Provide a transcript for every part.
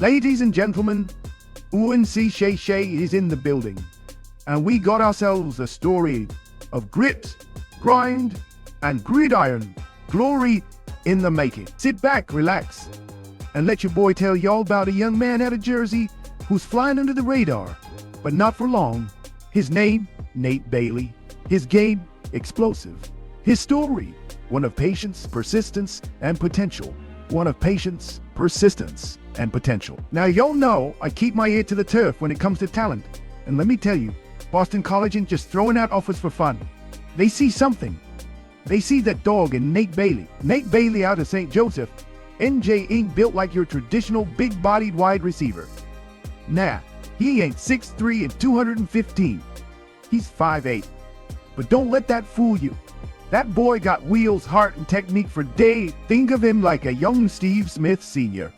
Ladies and gentlemen, UNC Shay Shay is in the building, and we got ourselves a story of grit, grind, and gridiron glory in the making. Sit back, relax, and let your boy tell y'all about a young man out of Jersey who's flying under the radar, but not for long. His name, Nate Bailey. His game, explosive. His story, one of patience, persistence, and potential. One of patience, persistence, and potential. Now, y'all know I keep my ear to the turf when it comes to talent. And let me tell you, Boston College ain't just throwing out offers for fun. They see something. They see that dog in Nate Bailey. Nate Bailey out of St. Joseph. NJ ain't built like your traditional big-bodied wide receiver. Nah, he ain't 6'3" and 215. He's 5'8". But don't let that fool you. That boy got wheels, heart, and technique for days. Think of him like a young Steve Smith Sr.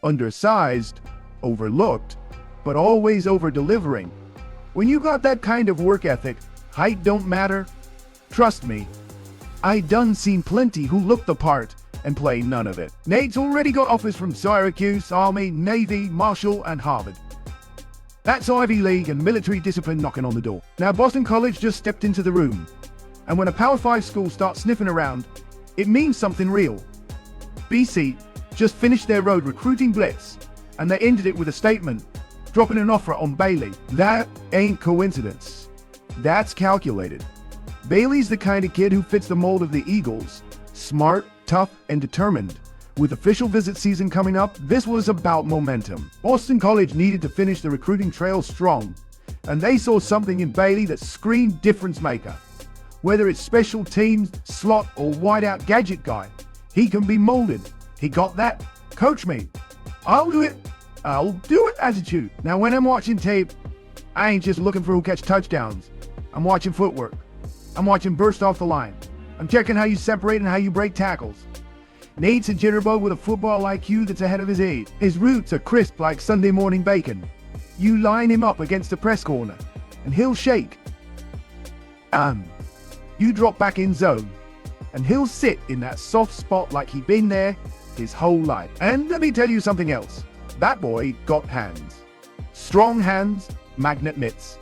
Undersized, overlooked, but always over-delivering. When you got that kind of work ethic, height don't matter. Trust me, I done seen plenty who look the part and play none of it. Nate's already got offers from Syracuse, Army, Navy, Marshall, and Harvard. That's Ivy League and military discipline knocking on the door. Now, Boston College just stepped into the room. And when a Power 5 school starts sniffing around, it means something real. BC just finished their road recruiting blitz, and they ended it with a statement, dropping an offer on Bailey. That ain't coincidence. That's calculated. Bailey's the kind of kid who fits the mold of the Eagles. Smart, tough, and determined. With official visit season coming up, this was about momentum. Boston College needed to finish the recruiting trail strong, and they saw something in Bailey that screamed difference maker. Whether it's special teams, slot, or wideout gadget guy, he can be molded. He got that coach me. I'll do it attitude. Now, when I'm watching tape, I ain't just looking for who catch touchdowns. I'm watching footwork. I'm watching burst off the line. I'm checking how you separate and how you break tackles. Nate's a jitterbug with a football IQ that's ahead of his age. His roots are crisp like Sunday morning bacon. You line him up against the press corner, and he'll shake. You drop back in zone, and he'll sit in that soft spot like he'd been there his whole life. And let me tell you something else. That boy got hands. Strong hands, magnet mitts.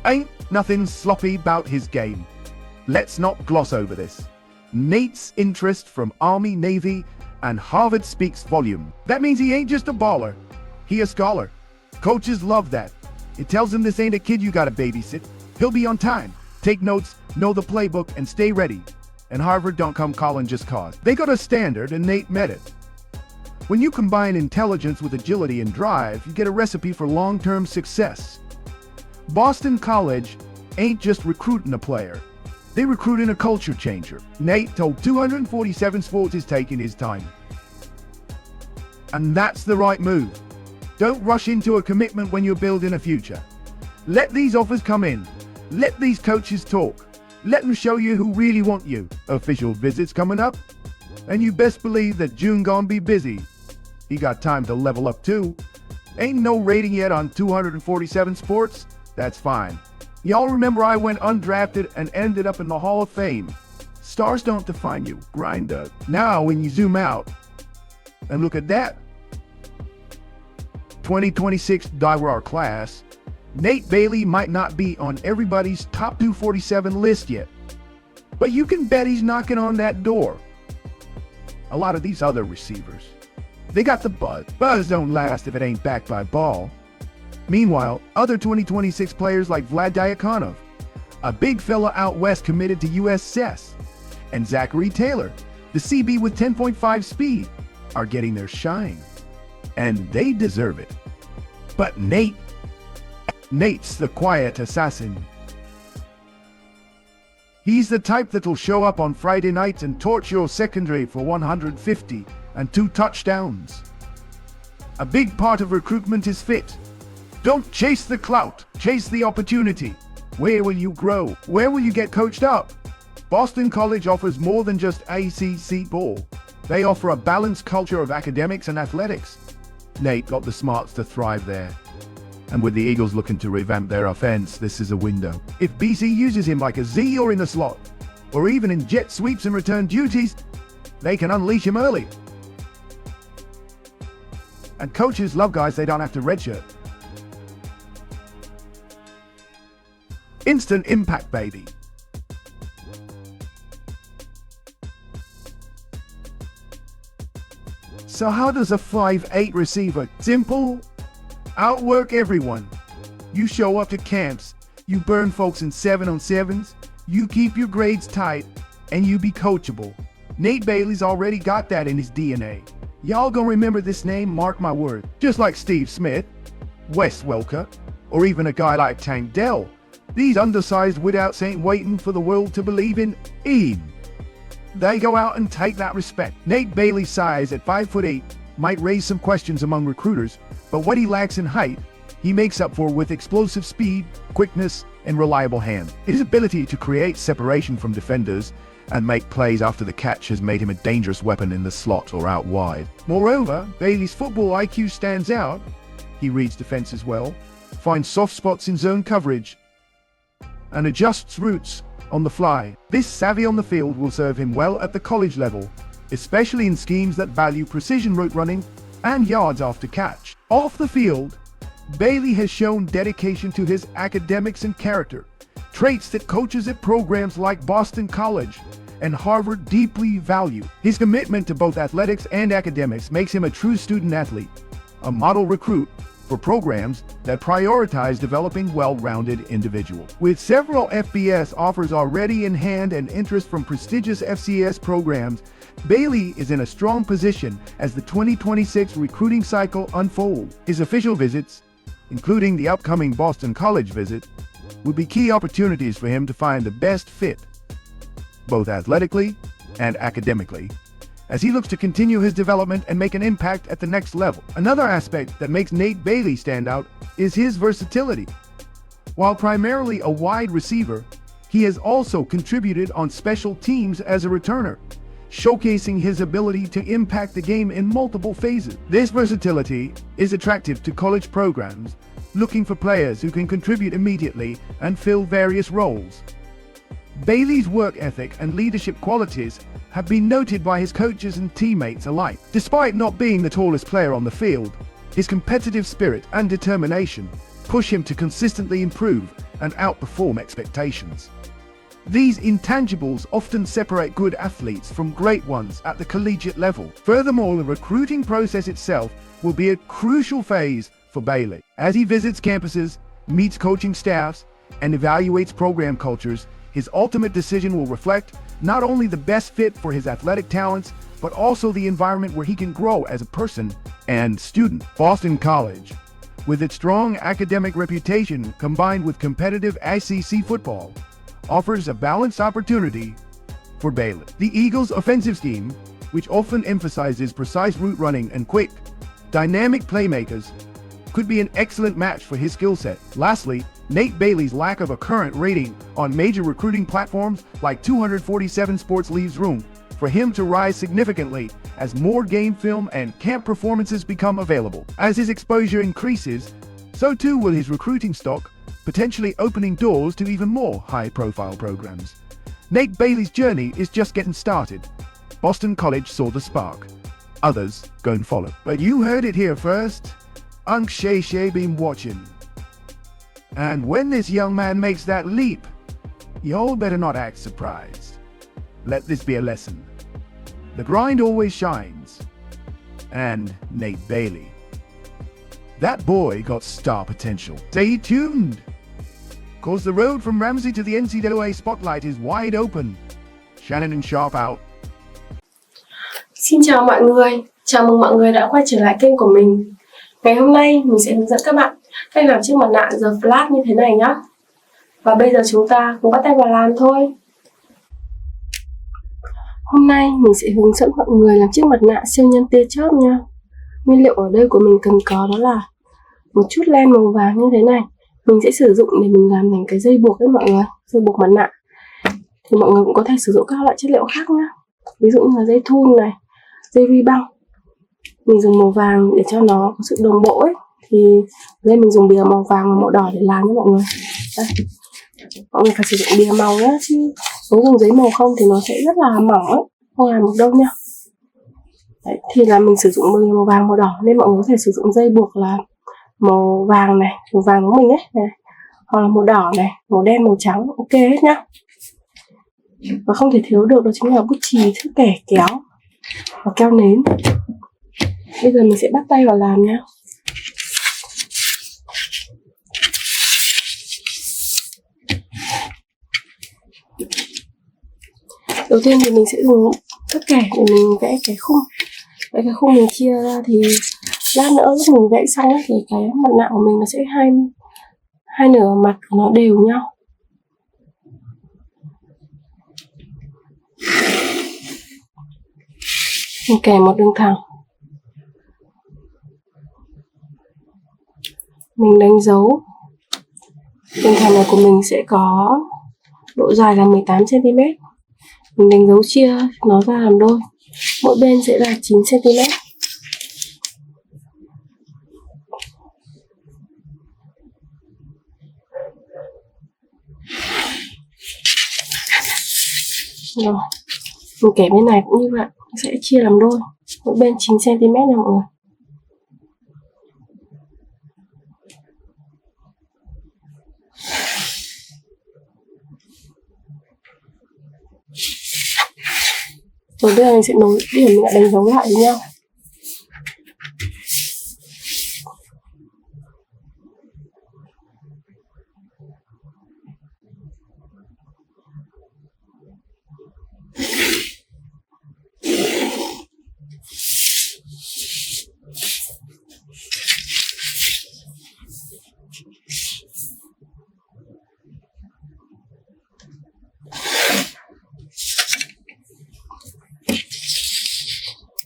Ain't nothing sloppy about his game. Let's not gloss over this. Nate's interest from Army, Navy, and Harvard speaks volume. That means he ain't just a baller. He a scholar. Coaches love that. It tells him this ain't a kid you gotta babysit. He'll be on time. Take notes, know the playbook, and stay ready. And Harvard don't come calling just cause. They got a standard, and Nate met it. When you combine intelligence with agility and drive, you get a recipe for long-term success. Boston College ain't just recruiting a player. They recruiting a culture changer. Nate told 247 Sports he's taking his time. And that's the right move. Don't rush into a commitment when you're building a future. Let these offers come in. Let these coaches talk. Let them show you who really want you. Official visits coming up. And you best believe that June gon' be busy. He got time to level up too. Ain't no rating yet on 247 Sports? That's fine. Y'all remember I went undrafted and ended up in the Hall of Fame. Stars don't define you, grind does. Now when you zoom out and look at that, 2026 Dywar class, Nate Bailey might not be on everybody's top 247 list yet, but you can bet he's knocking on that door. A lot of these other receivers, they got the buzz. Buzz don't last if it ain't backed by ball. Meanwhile, other 2026 players like Vlad Diakonov, a big fella out west committed to USS, and Zachary Taylor, the CB with 10.5 speed, are getting their shine. And they deserve it. But Nate's the quiet assassin. He's the type that'll show up on Friday nights and torch your secondary for 150 and 2 touchdowns. A big part of recruitment is fit. Don't chase the clout, chase the opportunity. Where will you grow? Where will you get coached up? Boston College offers more than just ACC ball. They offer a balanced culture of academics and athletics. Nate got the smarts to thrive there. And with the Eagles looking to revamp their offense, this is a window. If BC uses him like a Z or in the slot, or even in jet sweeps and return duties, they can unleash him early. and coaches love guys they don't have to redshirt. Instant impact, baby. So how does a 5'8" receiver? Simple. Outwork everyone. You show up to camps, you burn folks in 7-on-7s, you keep your grades tight, and you be coachable. Nate Bailey's already got that in his DNA. Y'all gonna remember this name, mark my word. Just like Steve Smith, Wes Welker, or even a guy like Tank Dell. These undersized witouts ain't waiting for the world to believe in Ian. They go out and take that respect. Nate Bailey's size at 5'8" might raise some questions among recruiters, but what he lacks in height, he makes up for with explosive speed, quickness, and reliable hands. His ability to create separation from defenders and make plays after the catch has made him a dangerous weapon in the slot or out wide. Moreover, Bailey's football IQ stands out. He reads defenses well, finds soft spots in zone coverage, and adjusts routes on the fly. This savvy on the field will serve him well at the college level, especially in schemes that value precision route running and yards after catch. Off the field, Bailey has shown dedication to his academics and character, traits that coaches at programs like Boston College and Harvard deeply value. His commitment to both athletics and academics makes him a true student athlete, a model recruit for programs that prioritize developing well-rounded individuals. With several FBS offers already in hand and interest from prestigious FCS programs, Bailey is in a strong position as the 2026 recruiting cycle unfolds. His official visits, including the upcoming Boston College visit, will be key opportunities for him to find the best fit, both athletically and academically, as he looks to continue his development and make an impact at the next level. Another aspect that makes Nate Bailey stand out is his versatility. While primarily a wide receiver, he has also contributed on special teams as a returner, showcasing his ability to impact the game in multiple phases. This versatility is attractive to college programs looking for players who can contribute immediately and fill various roles. Bailey's work ethic and leadership qualities have been noted by his coaches and teammates alike. Despite not being the tallest player on the field, his competitive spirit and determination push him to consistently improve and outperform expectations. These intangibles often separate good athletes from great ones at the collegiate level. Furthermore, the recruiting process itself will be a crucial phase for Bailey. As he visits campuses, meets coaching staffs, and evaluates program cultures, his ultimate decision will reflect not only the best fit for his athletic talents, but also the environment where he can grow as a person and student. Boston College, with its strong academic reputation combined with competitive SEC football, offers a balanced opportunity for Bailey. The Eagles' offensive scheme, which often emphasizes precise route running and quick, dynamic playmakers, could be an excellent match for his skill set. Lastly, Nate Bailey's lack of a current rating on major recruiting platforms like 247 Sports leaves room for him to rise significantly as more game film and camp performances become available. As his exposure increases, so too will his recruiting stock, potentially opening doors to even more high-profile programs. Nate Bailey's journey is just getting started. Boston College saw the spark. Others go and follow. But you heard it here first. Unc Shay Shay been watching. And when this young man makes that leap, y'all better not act surprised. Let this be a lesson. The grind always shines. And Nate Bailey, that boy got star potential. Stay tuned, cause the road from Ramsey to the NCAA spotlight is wide open. Shannon and Sharp out. Xin chào mọi người, chào mừng mọi người đã quay trở lại kênh của mình. Ngày hôm nay mình sẽ hướng dẫn các bạn cách làm chiếc mặt nạ The Flash như thế này nhé. Và bây giờ chúng ta cùng bắt tay vào làm thôi. Hôm nay mình sẽ hướng dẫn mọi người làm chiếc mặt nạ siêu nhân tia chớp nha. Nguyên liệu ở đây của mình cần có đó là một chút len màu vàng như thế này. Mình sẽ sử dụng để mình làm thành cái dây buộc đấy mọi người, dây buộc mặt nạ. Thì mọi người cũng có thể sử dụng các loại chất liệu khác nhé. Ví dụ như là dây thun này, dây ruy băng. Mình dùng màu vàng để cho nó có sự đồng bộ ấy. Thì đây mình dùng bìa màu vàng và màu đỏ để làm cho mọi người. Đây. Mọi người phải sử dụng bìa màu nhé, chứ nếu dùng giấy màu không thì nó sẽ rất là mỏng ấy, không làm được đâu nha. Đấy, thì là mình sử dụng màu vàng màu đỏ, nên mọi người có thể sử dụng dây buộc là màu vàng này, màu vàng của mình ấy này, hoặc là màu đỏ này, màu đen, màu trắng, ok hết nhá. Và không thể thiếu được đó chính là bút chì, thước kẻ, kéo và keo nến. Bây giờ mình sẽ bắt tay vào làm nhá. Đầu tiên thì mình sẽ dùng thước kẻ để mình vẽ cái khung. Vẽ cái khung mình chia ra thì lát nữa lúc mình vẽ xong ấy, thì cái mặt nạ của mình nó sẽ hai nửa mặt của nó đều nhau. Mình kẻ một đường thẳng. Mình đánh dấu. Đường thẳng này của mình sẽ có độ dài là 18 cm. Mình đánh dấu chia nó ra làm đôi. Mỗi bên sẽ là 9 cm. Rồi, mình kẻ bên này cũng như vậy, sẽ chia làm đôi, mỗi bên 9 cm nha mọi người. Rồi bây giờ mình sẽ nối điểm, mình lại đánh dấu lại với nhau.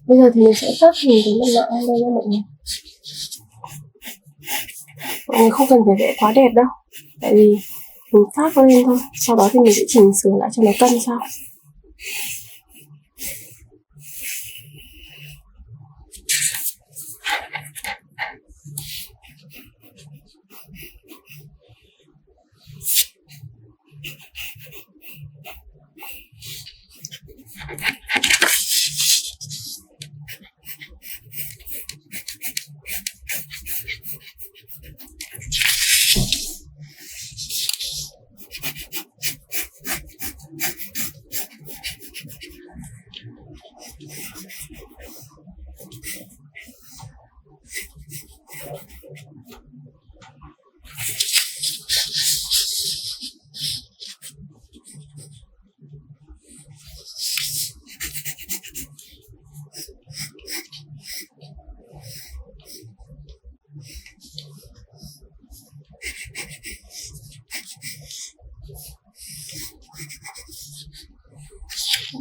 Bây giờ thì mình sẽ phát hình cái mặt nạ lên đây nha mọi người. Mọi người không cần phải vẽ quá đẹp đâu, tại vì mình phát lên thôi, sau đó thì mình sẽ chỉnh sửa lại cho nó cân sau.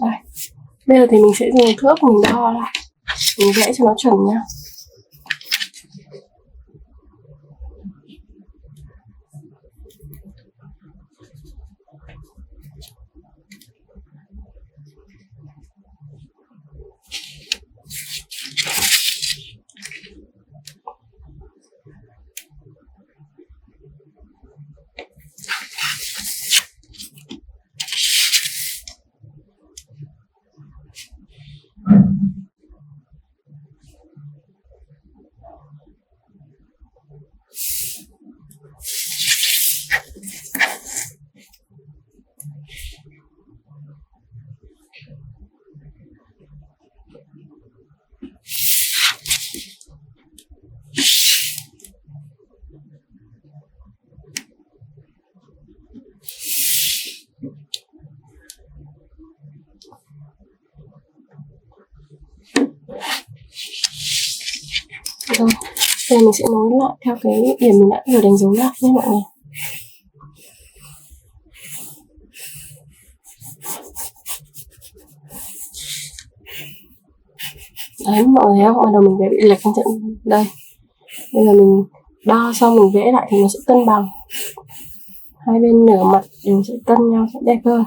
Đây. Bây giờ thì mình sẽ dùng thước mình đo lại, mình vẽ cho nó chuẩn nha. Rồi, bây giờ mình sẽ nối lại theo cái điểm mình đã vừa đánh dấu lại nhé mọi người. Đấy, mọi người thấy không? Ban đầu mình vẽ bị lệch trên đây. Bây giờ mình đo xong mình vẽ lại thì nó sẽ cân bằng. Hai bên nửa mặt đều sẽ cân nhau, sẽ đẹp hơn.